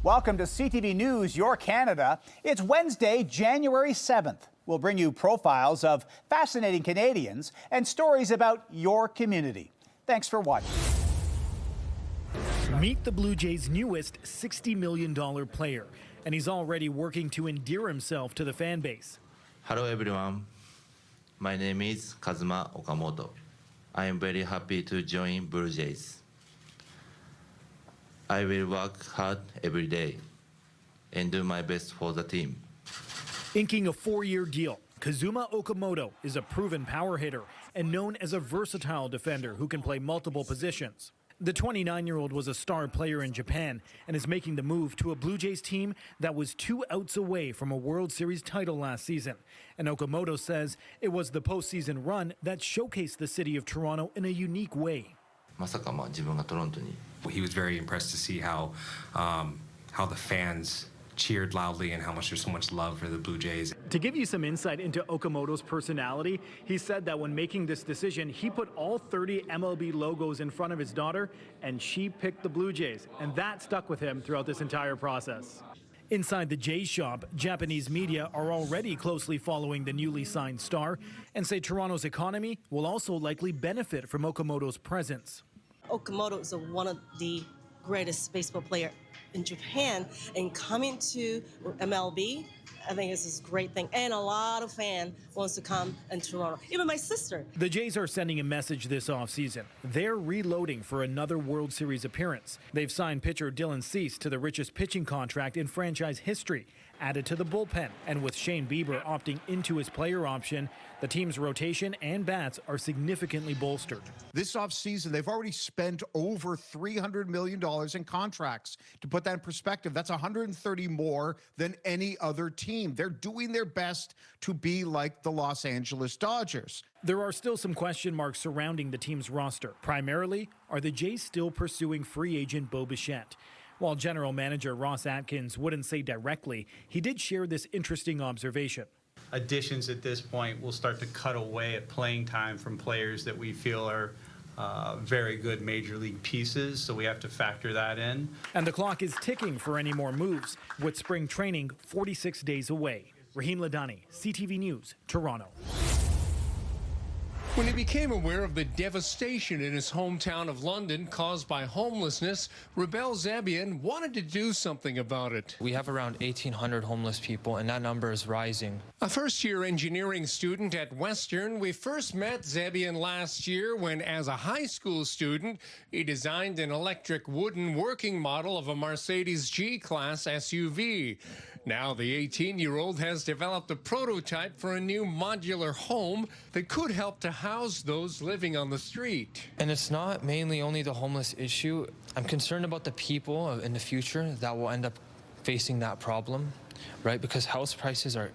Welcome to CTV News, Your Canada. It's Wednesday, January 7th. We'll bring you profiles of fascinating Canadians and stories about your community. Thanks for watching. Meet the Blue Jays' newest $60 million player, and he's already working to endear himself to the fan base. Hello everyone, my name is Kazuma Okamoto. I am very happy to join Blue Jays. I will work hard every day and do my best for the team. Inking a 4-year deal, Kazuma Okamoto is a proven power hitter and known as a versatile defender who can play multiple positions. The 29-year-old was a star player in Japan and is making the move to a Blue Jays team that was 2 outs away from a World Series title last season. And Okamoto says it was the postseason run that showcased the city of Toronto in a unique way. He was very impressed to see how the fans cheered loudly and how much there's so much love for the Blue Jays. To give you some insight into Okamoto's personality, he said that when making this decision, he put all 30 MLB logos in front of his daughter, and she picked the Blue Jays, and that stuck with him throughout this entire process. Inside the Jays shop, Japanese media are already closely following the newly signed star and say Toronto's economy will also likely benefit from Okamoto's presence. Okamoto is one of the greatest baseball player in Japan, and coming to MLB, I think this is a great thing. And a lot of fans wants to come in Toronto, even my sister. The Jays are sending a message this offseason. They're reloading for another World Series appearance. They've signed pitcher Dylan Cease to the richest pitching contract in franchise history, added to the bullpen. And with Shane Bieber opting into his player option, the team's rotation and bats are significantly bolstered. This offseason, they've already spent over $300 million in contracts. To put that in perspective, that's 130 more than any other team. They're doing their best to be like the Los Angeles Dodgers. There are still some question marks surrounding the team's roster. Primarily, are the Jays still pursuing free agent Bo Bichette? While general manager Ross Atkins wouldn't say directly, he did share this interesting observation. Additions at this point will start to cut away at playing time from players that we feel are very good major league pieces, so we have to factor that in. And the clock is ticking for any more moves, with spring training 46 days away. Rahim Ladhani, CTV News, Toronto. When he became aware of the devastation in his hometown of London caused by homelessness, Rebel Zabian wanted to do something about it. We have around 1,800 homeless people, and that number is rising. A first-year engineering student at Western, we first met Zabian last year when, as a high school student, he designed an electric wooden working model of a Mercedes G-Class SUV. Now the 18-year-old has developed a prototype for a new modular home that could help to house those living on the street. And it's not mainly only the homeless issue. I'm concerned about the people in the future that will end up facing that problem, right? Because house prices are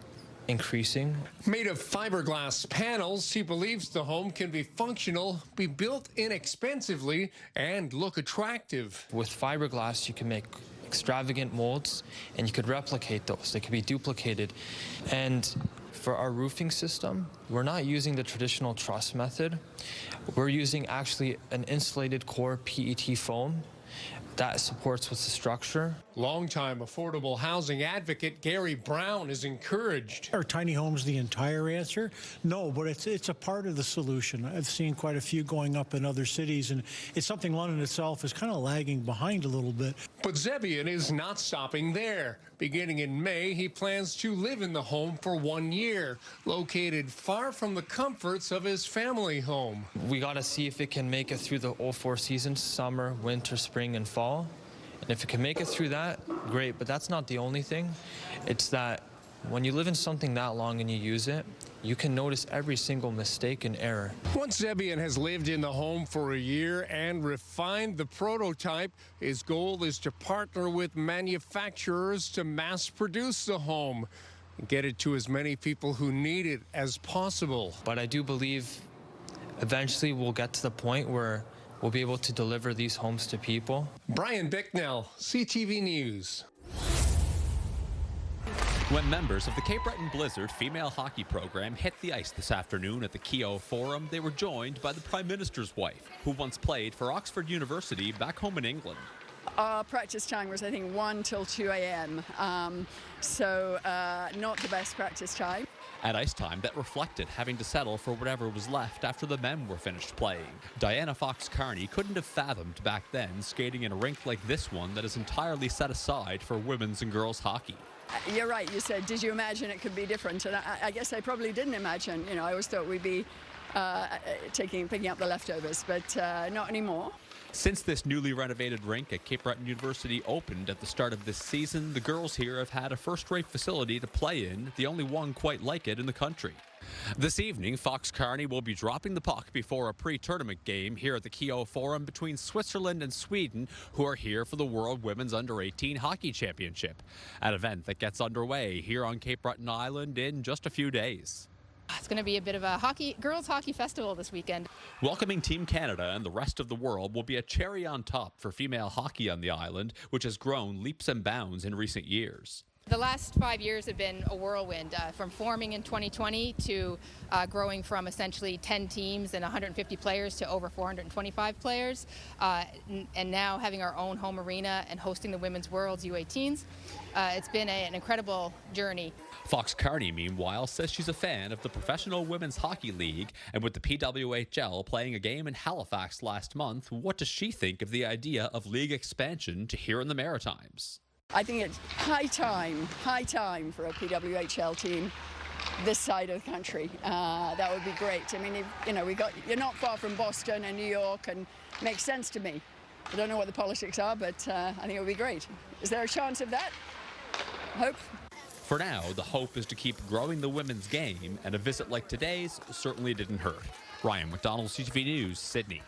increasing. Made of fiberglass panels, he believes the home can be functional, be built inexpensively, and look attractive. With fiberglass, you can make extravagant molds, and you could replicate those. They could be duplicated. And for our roofing system, we're not using the traditional truss method. We're using actually an insulated core PET foam that supports with the structure. Longtime affordable housing advocate Gary Brown is encouraged. Are tiny homes the entire answer? No, but it's a part of the solution. I've seen quite a few going up in other cities, and it's something London itself is kind of lagging behind a little bit. But Zebian is not stopping there. Beginning in May, he plans to live in the home for 1 year, located far from the comforts of his family home. We got to see if it can make it through the 04 seasons, summer, winter, spring, and fall. And if it can make it through that, great, but that's not the only thing. It's that when you live in something that long and you use it, you can notice every single mistake and error. Once Zebian has lived in the home for a year and refined the prototype, his goal is to partner with manufacturers to mass produce the home and get it to as many people who need it as possible. But I do believe eventually we'll get to the point where we'll be able to deliver these homes to people. Brian Bicknell, CTV News. When members of the Cape Breton Blizzard female hockey program hit the ice this afternoon at the Keogh Forum, they were joined by the Prime Minister's wife, who once played for Oxford University back home in England. Our practice time was, I think, 1 till 2 a.m. So not the best practice time. At ice time, that reflected having to settle for whatever was left after the men were finished playing. Diana Fox-Carney couldn't have fathomed back then skating in a rink like this one that is entirely set aside for women's and girls hockey. You're right. You said, did you imagine it could be different? And I guess I probably didn't imagine. You know, I always thought we'd be picking up the leftovers, but not anymore. Since this newly renovated rink at Cape Breton University opened at the start of this season, the girls here have had a first-rate facility to play in, the only one quite like it in the country. This evening, Fox-Carney will be dropping the puck before a pre-tournament game here at the Keogh Forum between Switzerland and Sweden, who are here for the World Women's Under-18 Hockey Championship, an event that gets underway here on Cape Breton Island in just a few days. It's going to be a bit of a girls hockey festival this weekend. Welcoming Team Canada and the rest of the world will be a cherry on top for female hockey on the island, which has grown leaps and bounds in recent years. The last 5 years have been a whirlwind, from forming in 2020 to growing from essentially 10 teams and 150 players to over 425 players, and now having our own home arena and hosting the Women's Worlds U18s. It's been an incredible journey. Fox-Carney, meanwhile, says she's a fan of the Professional Women's Hockey League, and with the PWHL playing a game in Halifax last month, what does she think of the idea of league expansion to here in the Maritimes? I think it's high time for a PWHL team this side of the country. That would be great. I mean, you're not far from Boston and New York, and it makes sense to me. I don't know what the politics are, but I think it would be great. Is there a chance of that? I hope. For now, the hope is to keep growing the women's game, and a visit like today's certainly didn't hurt. Ryan McDonald, CTV News, Sydney.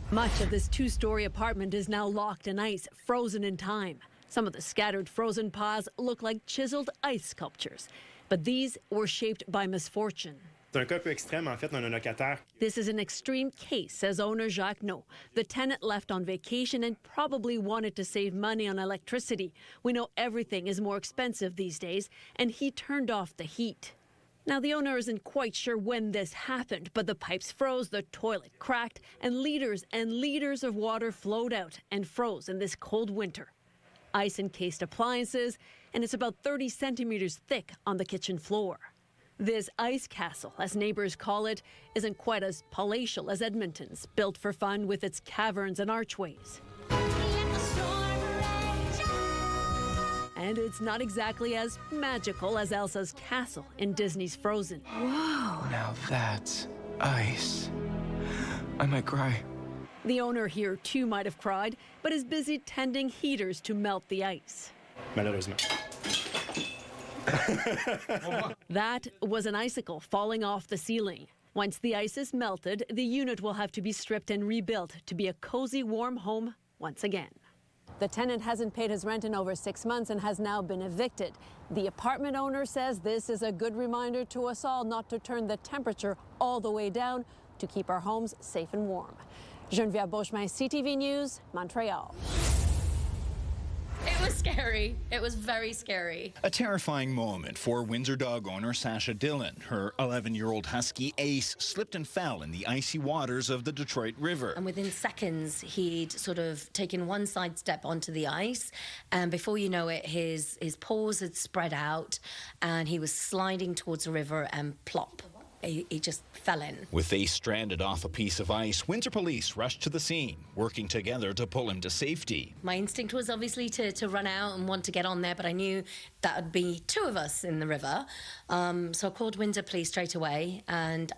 Much of this two-story apartment is now locked in ice, frozen in time. Some of the scattered frozen piles look like chiseled ice sculptures, but these were shaped by misfortune. C'est un cas peu extrême, en fait, on a un locataire. This is an extreme case, says owner Jacques No. The tenant left on vacation and probably wanted to save money on electricity. We know everything is more expensive these days, and he turned off the heat. Now, the owner isn't quite sure when this happened, but the pipes froze, the toilet cracked, and liters of water flowed out and froze in this cold winter. Ice-encased appliances, and it's about 30 centimeters thick on the kitchen floor. This ice castle, as neighbors call it, isn't quite as palatial as Edmonton's, built for fun with its caverns and archways. And it's not exactly as magical as Elsa's castle in Disney's Frozen. Whoa! Now that's ice. I might cry. The owner here too might have cried, but is busy tending heaters to melt the ice. Malheureusement. That was an icicle falling off the ceiling. Once the ice is melted, the unit will have to be stripped and rebuilt to be a cozy, warm home once again. The tenant hasn't paid his rent in over 6 months and has now been evicted. The apartment owner says this is a good reminder to us all not to turn the temperature all the way down to keep our homes safe and warm. Geneviève Beauchemin, CTV News, Montreal. It was scary. It was very scary. A terrifying moment for Windsor dog owner Sasha Dillon. Her 11-year-old husky Ace slipped and fell in the icy waters of the Detroit River. And within seconds, he'd sort of taken one side step onto the ice. And before you know it, his paws had spread out and he was sliding towards the river and plop. He just fell in. With Ace stranded off a piece of ice, Windsor police rushed to the scene, working together to pull him to safety. My instinct was obviously to run out and want to get on there, but I knew that would be two of us in the river. So I called Windsor police straight away, and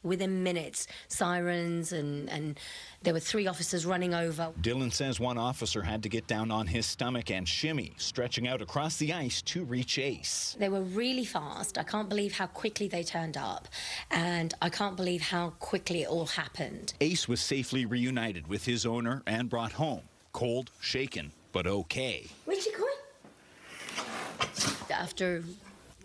within minutes, sirens, and there were 3 officers running over. Dillon says one officer had to get down on his stomach and shimmy, stretching out across the ice to reach Ace. They were really fast. I can't believe how quickly they turned up, and I can't believe how quickly it all happened. Ace was safely reunited with his owner and brought home. Cold, shaken, but okay. Where'd you go? After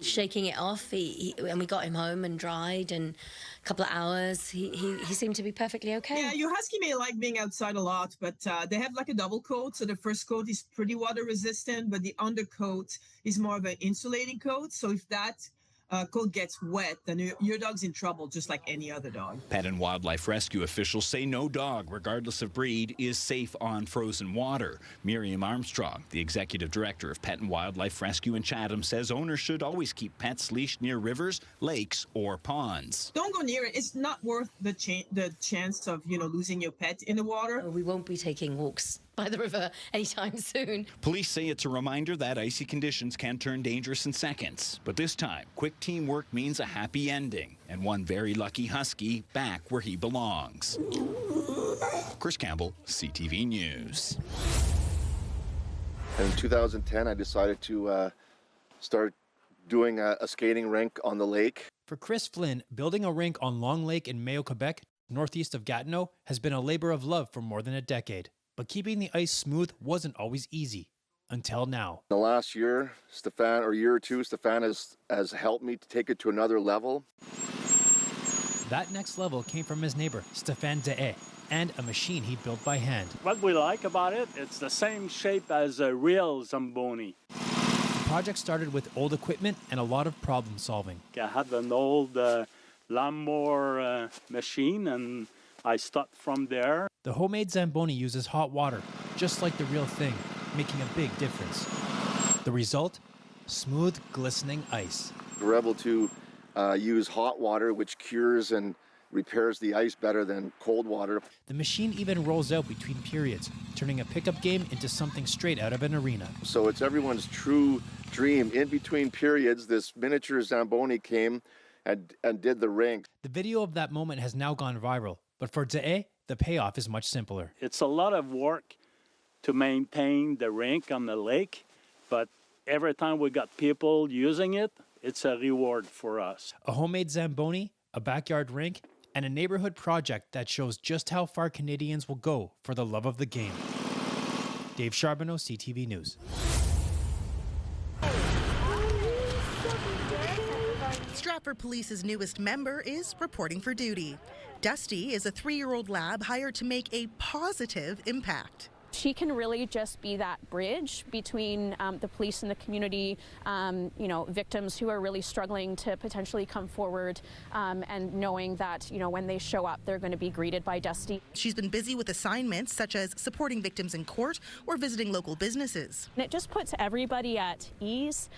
shaking it off, and we got him home and dried, and a couple of hours, he seemed to be perfectly okay. Yeah, your husky may like being outside a lot, but they have like a double coat. So the first coat is pretty water resistant, but the undercoat is more of an insulating coat. So if that coat gets wet, then your dog's in trouble, just like any other dog. Pet and wildlife rescue officials say no dog, regardless of breed, is safe on frozen water. Miriam Armstrong, the executive director of Pet and Wildlife Rescue in Chatham, says owners should always keep pets leashed near rivers, lakes, or ponds. Don't go near it. It's not worth the chance of, losing your pet in the water. We won't be taking walks by the river anytime soon. Police say it's a reminder that icy conditions can turn dangerous in seconds. But this time, quick teamwork means a happy ending and one very lucky husky back where he belongs. Chris Campbell, CTV News. In 2010, I decided to start doing a skating rink on the lake. For Chris Flynn, building a rink on Long Lake in Mayo, Quebec, northeast of Gatineau, has been a labor of love for more than a decade. But keeping the ice smooth wasn't always easy, until now. The last year, year or two, Stefan has helped me to take it to another level. That next level came from his neighbor, Stefan Dehaye, and a machine he built by hand. What we like about it, it's the same shape as a real Zamboni. The project started with old equipment and a lot of problem solving. I had an old lawnmower machine, and I stopped from there. The homemade Zamboni uses hot water, just like the real thing, making a big difference. The result? Smooth, glistening ice. We're able to use hot water, which cures and repairs the ice better than cold water. The machine even rolls out between periods, turning a pickup game into something straight out of an arena. So it's everyone's true dream. In between periods, this miniature Zamboni came and did the rink. The video of that moment has now gone viral, but for Dehaye, the payoff is much simpler. It's a lot of work to maintain the rink on the lake, but every time we got people using it, it's a reward for us. A homemade Zamboni, a backyard rink, and a neighborhood project that shows just how far Canadians will go for the love of the game. Dave Charbonneau, CTV News. Stratford Police's newest member is reporting for duty. Dusty is a 3-year-old lab hired to make a positive impact. She can really just be that bridge between the police and the community, victims who are really struggling to potentially come forward, and knowing that, when they show up, they're going to be greeted by Dusty. She's been busy with assignments such as supporting victims in court or visiting local businesses. And it just puts everybody at ease.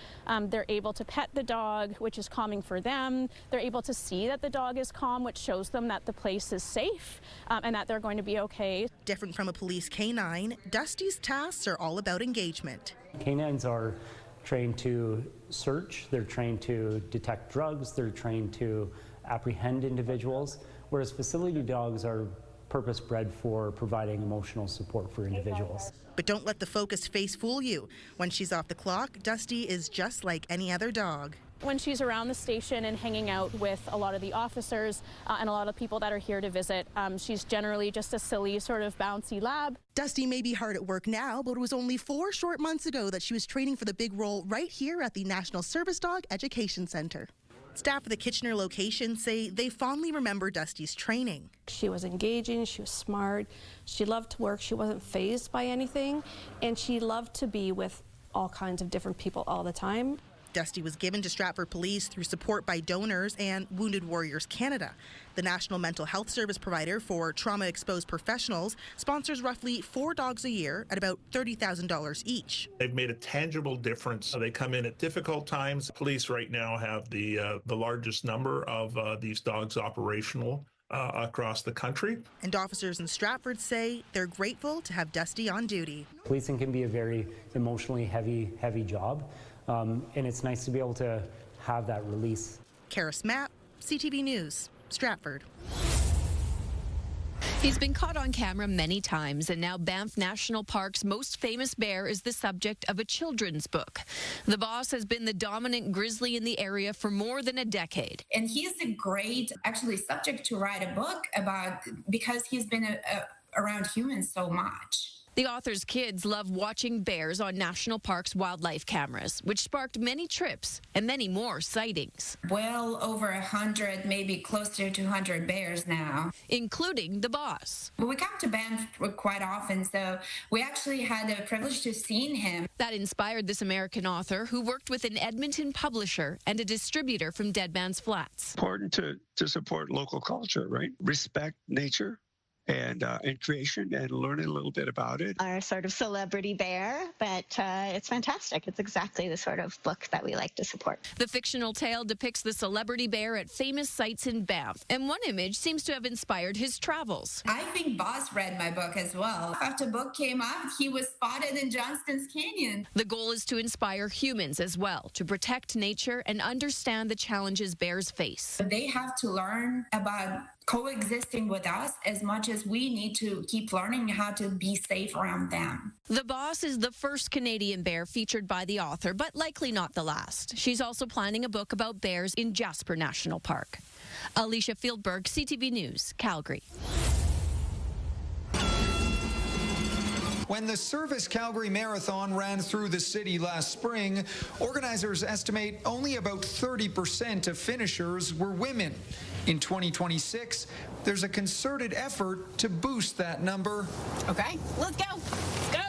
They're able to pet the dog, which is calming for them. They're able to see that the dog is calm, which shows them that the place is safe and that they're going to be okay. Different from a police canine, Dusty's tasks are all about engagement. Canines are trained to search, they're trained to detect drugs, they're trained to apprehend individuals, whereas facility dogs are purpose-bred for providing emotional support for individuals. But don't let the focused face fool you. When she's off the clock, Dusty is just like any other dog. When she's around the station and hanging out with a lot of the officers and a lot of people that are here to visit, she's generally just a silly, sort of bouncy lab. Dusty may be hard at work now, but it was only 4 short months ago that she was training for the big role right here at the National Service Dog Education Center. Staff at the Kitchener location say they fondly remember Dusty's training. She was engaging, she was smart, she loved to work, she wasn't fazed by anything, and she loved to be with all kinds of different people all the time. Dusty was given to Stratford Police through support by donors and Wounded Warriors Canada. The national mental health service provider for trauma-exposed professionals sponsors roughly 4 dogs a year at about $30,000 each. They've made a tangible difference. They come in at difficult times. Police right now have the largest number of these dogs operational across the country. And officers in Stratford say they're grateful to have Dusty on duty. Policing can be a very emotionally heavy job. And it's nice to be able to have that release. Karis Mapp, CTV News, Stratford. He's been caught on camera many times, and now Banff National Park's most famous bear is the subject of a children's book. The boss has been the dominant grizzly in the area for more than a decade. And he's a great, subject to write a book about because he's been around humans so much. The author's kids love watching bears on national parks' wildlife cameras, which sparked many trips and many more sightings. Well over 100, maybe closer to 200 bears now. Including the boss. We come to Banff quite often, so we actually had the privilege to see him. That inspired this American author who worked with an Edmonton publisher and a distributor from Dead Man's Flats. Important to support local culture, right? Respect nature and creation and learning a little bit about it. Our sort of celebrity bear, but it's fantastic. It's exactly the sort of book that we like to support. The fictional tale depicts the celebrity bear at famous sites in Banff, and one image seems to have inspired his travels. I think Boss read my book as well. After the book came out, he was spotted in Johnston's Canyon. The goal is to inspire humans as well, to protect nature and understand the challenges bears face. They have to learn about coexisting with us as much as we need to keep learning how to be safe around them. The Boss is the first Canadian bear featured by the author, but likely not the last. She's also planning a book about bears in Jasper National Park. Alicia Fieldberg, CTV News, Calgary. When the Service Calgary Marathon ran through the city last spring, organizers estimate only about 30% of finishers were women. In 2026, there's a concerted effort to boost that number. Okay, let's go. Let's go.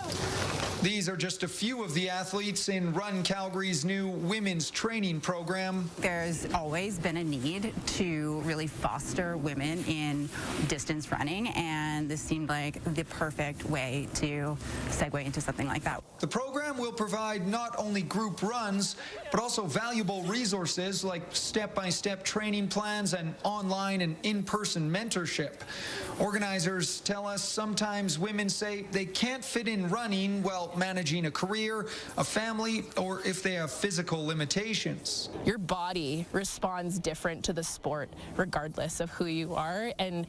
These are just a few of the athletes in Run Calgary's new women's training program. There's always been a need to really foster women in distance running, and this seemed like the perfect way to segue into something like that. The program will provide not only group runs, but also valuable resources like step-by-step training plans and online and in-person mentorship. Organizers tell us sometimes women say they can't fit in running while managing a career, a family, or if they have physical limitations. Your body responds different to the sport regardless of who you are, and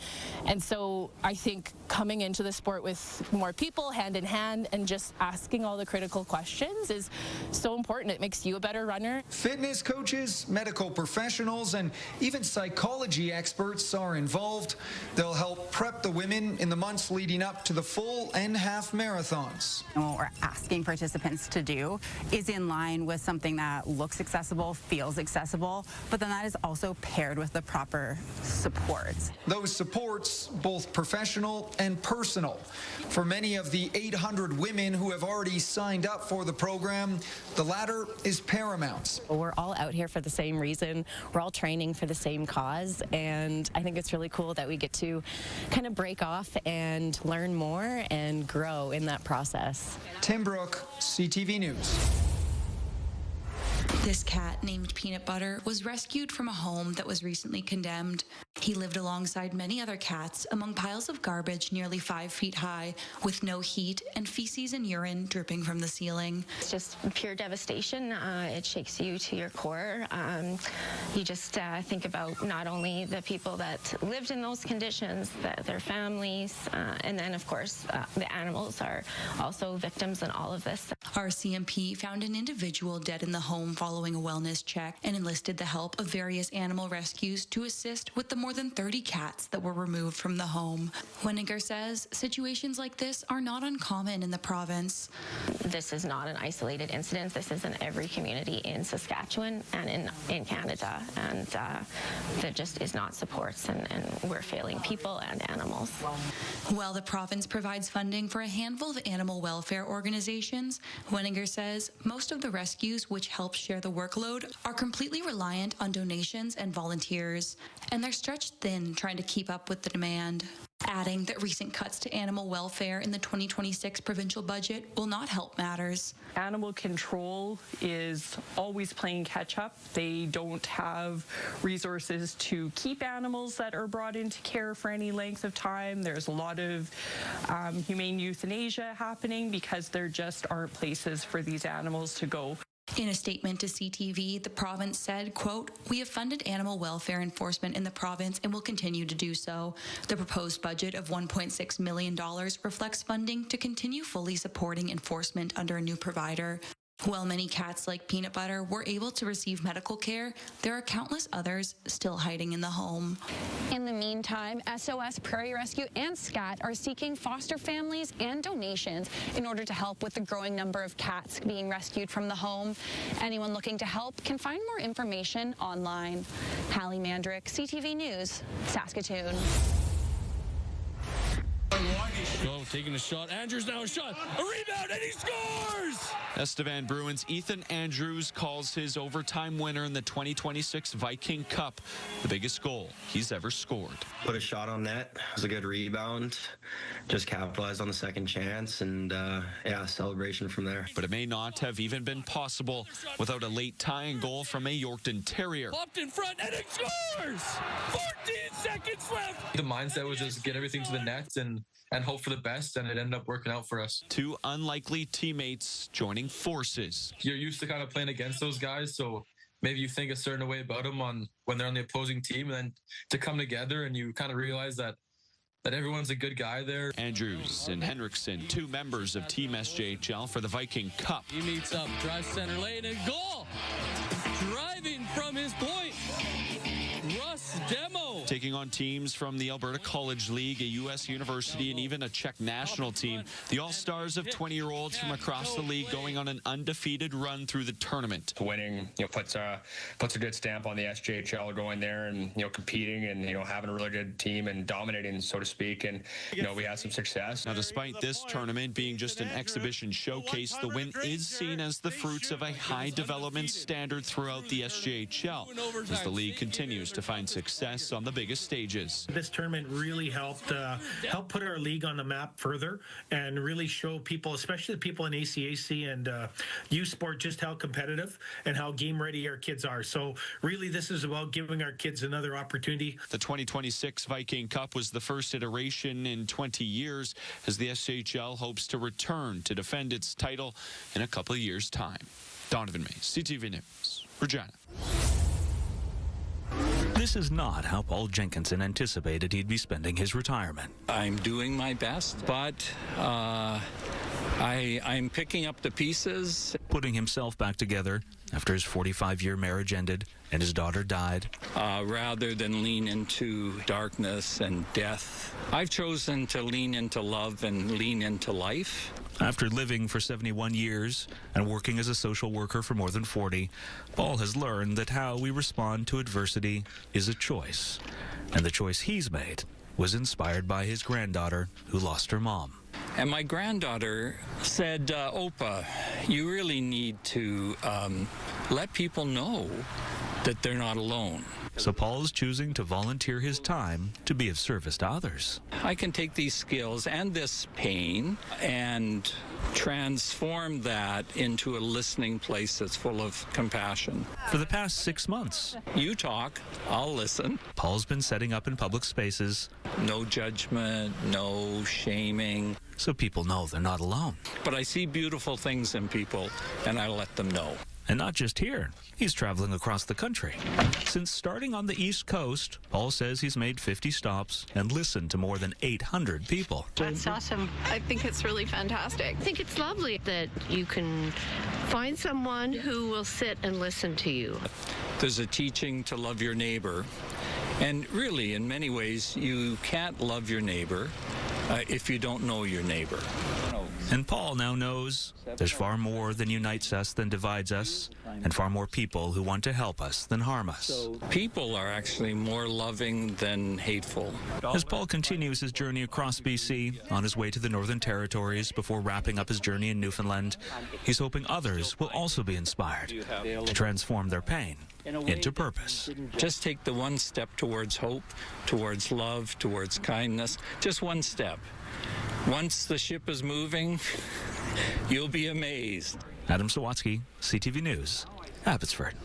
so I think coming into the sport with more people hand in hand and just asking all the critical questions is so important. It makes you a better runner. Fitness coaches, medical professionals, and even psychology experts are involved. They'll help prep the women in the months leading up to the full and half marathons. What we're asking participants to do is in line with something that looks accessible, feels accessible, but then that is also paired with the proper supports. Those supports, both professional and personal. For many of the 800 women who have already signed up for the program, the latter is paramount. We're all out here for the same reason. We're all training for the same cause, and I think it's really cool that we get to kind of break off and learn more and grow in that process. Tim Brook, CTV News. This cat, named Peanut Butter, was rescued from a home that was recently condemned. He lived alongside many other cats among piles of garbage nearly 5 feet high, with no heat and feces and urine dripping from the ceiling. It's just pure devastation. It shakes you to your core. You just think about not only the people that lived in those conditions, their families, and then, of course, the animals are also victims in all of this. Our CMP found an individual dead in the home following a wellness check and enlisted the help of various animal rescues to assist with the more than 30 cats that were removed from the home. Weniger says situations like this are not uncommon in the province. This is not an isolated incident. This is in every community in Saskatchewan and in Canada, and there just is not supports, and we're failing people and animals. While the province provides funding for a handful of animal welfare organizations, Weniger says most of the rescues which help share the workload are completely reliant on donations and volunteers, and they're stretched thin trying to keep up with the demand. Adding that recent cuts to animal welfare in the 2026 provincial budget will not help matters. Animal control is always playing catch up. They don't have resources to keep animals that are brought into care for any length of time. There's a lot of humane euthanasia happening because there just aren't places for these animals to go. In a statement to CTV, the province said, quote, "We have funded animal welfare enforcement in the province and will continue to do so. The proposed budget of $1.6 million reflects funding to continue fully supporting enforcement under a new provider. While many cats like Peanut Butter were able to receive medical care, there are countless others still hiding in the home. In the meantime, SOS Prairie Rescue and SCAT are seeking foster families and donations in order to help with the growing number of cats being rescued from the home. Anyone looking to help can find more information online. Hallie Mandrick, CTV News, Saskatoon. Taking a shot. Andrews now a shot. A rebound, and he scores! Estevan Bruins' Ethan Andrews calls his overtime winner in the 2026 Viking Cup the biggest goal he's ever scored. Put a shot on net. It was a good rebound. Just capitalized on the second chance, and celebration from there. But it may not have even been possible without a late tying goal from a Yorkton Terrier. Popped in front, and it scores! 14 seconds left! The mindset was just get everything to the net and hope for the best, and it ended up working out for us. Two unlikely teammates joining forces. You're used to kind of playing against those guys, so maybe you think a certain way about them when they're on the opposing team, and then to come together and you kind of realize that everyone's a good guy there. Andrews and Henriksen, two members of Team SJHL for the Viking Cup. He meets up, drives center lane, and goal! Driving from his point, Russ Demo. Taking on teams from the Alberta College League, a U.S. university, and even a Czech national team. The all-stars of 20-year-olds from across the league going on an undefeated run through the tournament. Winning, puts a good stamp on the SJHL, going there and competing and having a really good team and dominating, so to speak. And we had some success. Now, despite this tournament being just an exhibition showcase, the win is seen as the fruits of a high development standard throughout the SJHL as the league continues to find success on the biggest stages. This tournament really helped put our league on the map further and really show people, especially the people in ACAC and U Sport, just how competitive and how game ready our kids are. So really this is about giving our kids another opportunity. The 2026 Viking Cup was the first iteration in 20 years as the SJHL hopes to return to defend its title in a couple of years' time. Donovan May, CTV News, Regina. This is not how Paul Jenkinson anticipated he'd be spending his retirement. I'm doing my best, but I'm picking up the pieces. Putting himself back together after his 45-year marriage ended and his daughter died. Rather than lean into darkness and death, I've chosen to lean into love and lean into life. After living for 71 years and working as a social worker for more than 40, Paul has learned that how we respond to adversity is a choice. And the choice he's made was inspired by his granddaughter who lost her mom. And my granddaughter said, Opa, you really need to let people know that they're not alone. So Paul is choosing to volunteer his time to be of service to others. I can take these skills and this pain and transform that into a listening place that's full of compassion. For the past 6 months, you talk, I'll listen. Paul's been setting up in public spaces. No judgment, no shaming. So people know they're not alone. But I see beautiful things in people, and I let them know. And not just here. He's traveling across the country. Since starting on the East Coast, Paul says he's made 50 stops and listened to more than 800 people. That's awesome. I think it's really fantastic. I think it's lovely that you can find someone who will sit and listen to you. There's a teaching to love your neighbor. And really, in many ways, you can't love your neighbor if you don't know your neighbor. And Paul now knows there's far more than unites us than divides us, and far more people who want to help us than harm us. People are actually more loving than hateful. As Paul continues his journey across BC, on his way to the Northern Territories before wrapping up his journey in Newfoundland, he's hoping others will also be inspired to transform their pain into purpose. Just take the one step towards hope, towards love, towards kindness. Just one step. Once the ship is moving, you'll be amazed. Adam Sawatsky, CTV News, Abbotsford.